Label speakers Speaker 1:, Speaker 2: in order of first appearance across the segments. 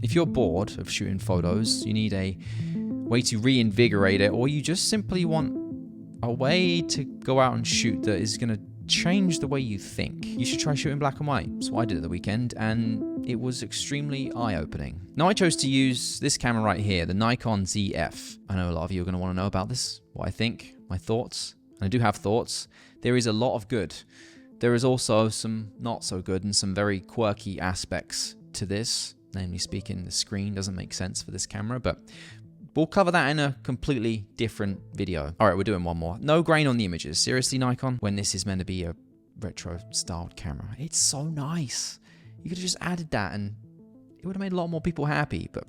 Speaker 1: If you're bored of shooting photos, you need a way to reinvigorate it, or you just simply want a way to go out and shoot that is going to change the way you think, you should try shooting black and white. That's what I did at the weekend, and it was extremely eye-opening. Now, I chose to use this camera right here, the Nikon Zf. I know a lot of you are going to want to know about this, what I think, my thoughts, and I do have thoughts. There is a lot of good. There is also some not so good and some very quirky aspects to this. Namely speaking, the screen doesn't make sense for this camera, but we'll cover that in a completely different video. All right, we're doing one more. No grain on the images. Seriously, Nikon, when this is meant to be a retro-styled camera. It's so nice. You could have just added that and it would have made a lot more people happy, but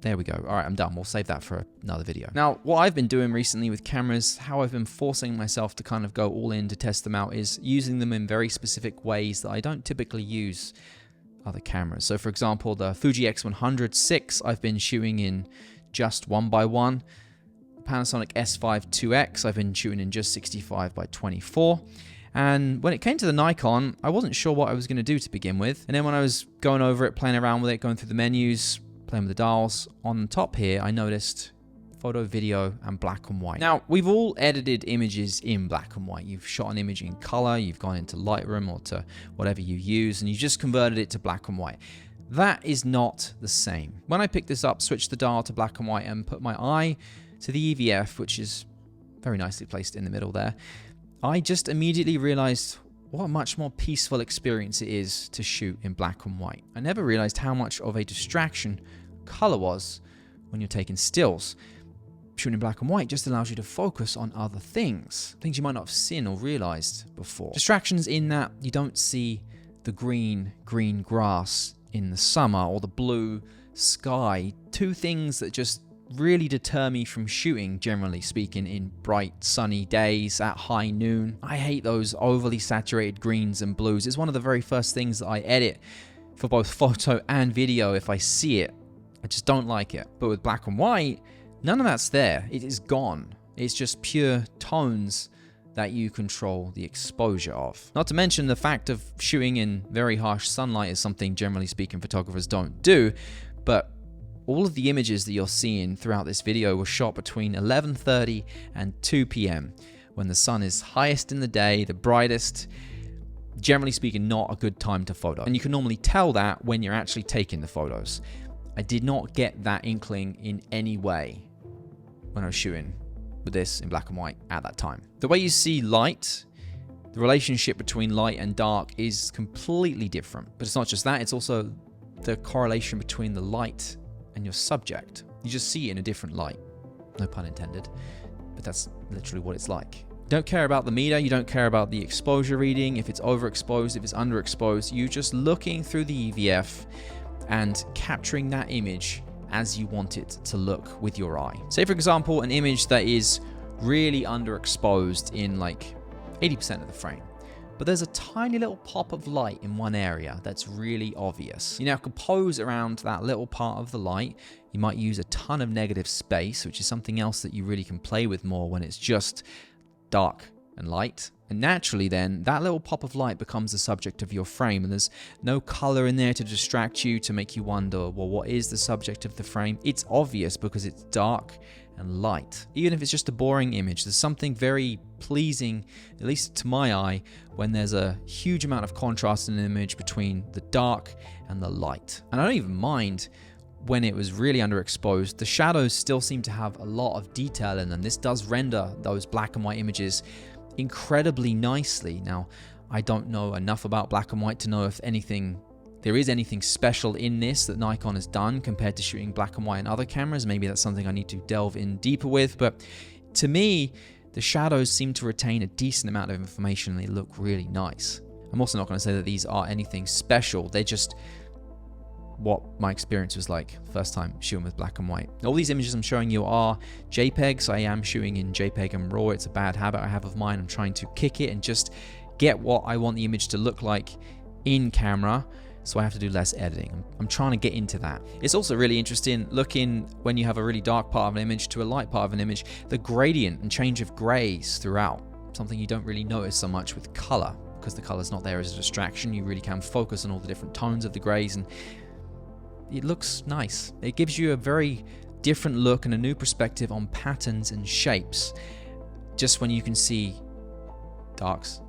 Speaker 1: there we go. All right, I'm done. We'll save that for another video. Now, what I've been doing recently with cameras, how I've been forcing myself to kind of go all in to test them out, is using them in very specific ways that I don't typically use other cameras. So for example, the Fuji X100 I've been shooting in just 1:1. Panasonic S5 2X, I've been shooting in just 65:24. And when it came to the Nikon, I wasn't sure what I was going to do to begin with. And then when I was going over it, playing around with it, going through the menus, playing with the dials, on the top here, I noticed photo, video, and black and white. Now, we've all edited images in black and white. You've shot an image in color, you've gone into Lightroom or to whatever you use, and you just converted it to black and white. That is not the same. When I picked this up, switched the dial to black and white, and put my eye to the EVF, which is very nicely placed in the middle there, I just immediately realized what a much more peaceful experience it is to shoot in black and white. I never realized how much of a distraction color was when you're taking stills. Shooting in black and white just allows you to focus on other things you might not have seen or realized before. Distractions in that you don't see the green grass in the summer or the blue sky. Two things that just really deter me from shooting, generally speaking, in bright sunny days at high noon. I hate those overly saturated greens and blues. It's one of the very first things that I edit for both photo and video. If I see it, I just don't like it. But with black and white, none of that's there. It is gone. It's just pure tones that you control the exposure of. Not to mention the fact of shooting in very harsh sunlight is something, generally speaking, photographers don't do, but all of the images that you're seeing throughout this video were shot between 11:30 and 2 p.m. when the sun is highest in the day, the brightest. Generally speaking, not a good time to photo. And you can normally tell that when you're actually taking the photos. I did not get that inkling in any way when I was shooting with this in black and white at that time. The way you see light, the relationship between light and dark is completely different. But it's not just that, it's also the correlation between the light and your subject. You just see it in a different light. No pun intended, but that's literally what it's like. You don't care about the meter, you don't care about the exposure reading, if it's overexposed, if it's underexposed. You're just looking through the EVF and capturing that image as you want it to look with your eye. Say, for example, an image that is really underexposed in like 80% of the frame, but there's a tiny little pop of light in one area that's really obvious. You now compose around that little part of the light. You might use a ton of negative space, which is something else that you really can play with more when it's just dark and light. And naturally then, that little pop of light becomes the subject of your frame, and there's no color in there to distract you, to make you wonder, well, what is the subject of the frame? It's obvious because it's dark and light. Even if it's just a boring image, there's something very pleasing, at least to my eye, when there's a huge amount of contrast in an image between the dark and the light. And I don't even mind when it was really underexposed. The shadows still seem to have a lot of detail in them. This does render those black and white images incredibly nicely. Now, I don't know enough about black and white to know if there is anything special in this that Nikon has done compared to shooting black and white in other cameras. Maybe that's something I need to delve in deeper with, but to me, the shadows seem to retain a decent amount of information and they look really nice. I'm also not going to say that these are anything special. They're just what my experience was like first time shooting with black and white. All these images I'm showing you are JPEGs. I am shooting in JPEG and RAW. It's a bad habit I have of mine. I'm trying to kick it and just get what I want the image to look like in camera, so I have to do less editing. I'm trying to get into that. It's also really interesting looking when you have a really dark part of an image to a light part of an image, the gradient and change of grays throughout, something you don't really notice so much with color, because the color's not there as a distraction. You really can focus on all the different tones of the grays, and it looks nice. It gives you a very different look and a new perspective on patterns and shapes, just when you can see darks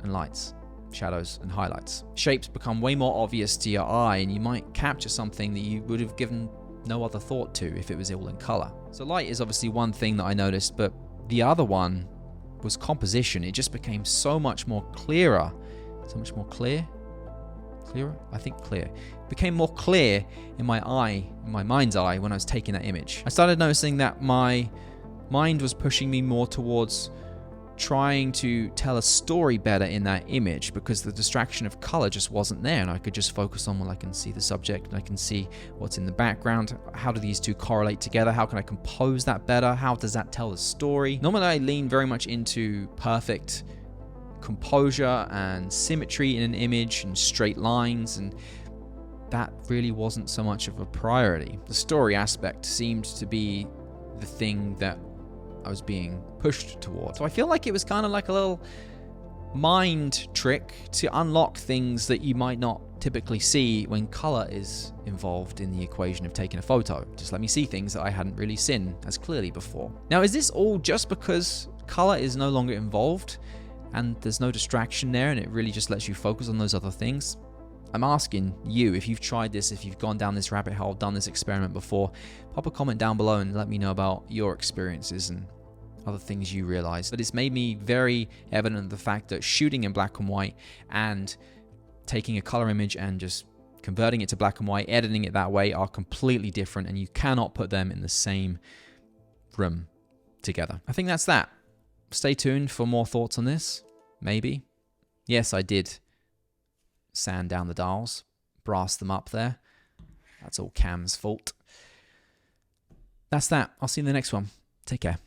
Speaker 1: and lights, shadows and highlights. Shapes become way more obvious to your eye, and you might capture something that you would have given no other thought to if it was all in color. So light is obviously one thing that I noticed, but the other one was composition. It just became so much more clearer, so much more clearer, I think clear. It became more clear in my eye, in my mind's eye, when I was taking that image. I started noticing that my mind was pushing me more towards trying to tell a story better in that image, because the distraction of color just wasn't there, and I could just focus on, well, I can see the subject and I can see what's in the background. How do these two correlate together? How can I compose that better? How does that tell the story? Normally I lean very much into perfect composure and symmetry in an image and straight lines, and that really wasn't so much of a priority. The story aspect seemed to be the thing that I was being pushed towards. So I feel like it was kind of like a little mind trick to unlock things that you might not typically see when color is involved in the equation of taking a photo. Just let me see things that I hadn't really seen as clearly before. Now, is this all just because color is no longer involved and there's no distraction there, and it really just lets you focus on those other things? I'm asking you, if you've tried this, if you've gone down this rabbit hole, done this experiment before, pop a comment down below and let me know about your experiences and other things you realize. But it's made me very evident the fact that shooting in black and white and taking a color image and just converting it to black and white, editing it that way, are completely different, and you cannot put them in the same room together. I think that's that. Stay tuned for more thoughts on this. Maybe. Yes, I did sand down the dials, brass them up there. That's all Cam's fault. That's that. I'll see you in the next one. Take care.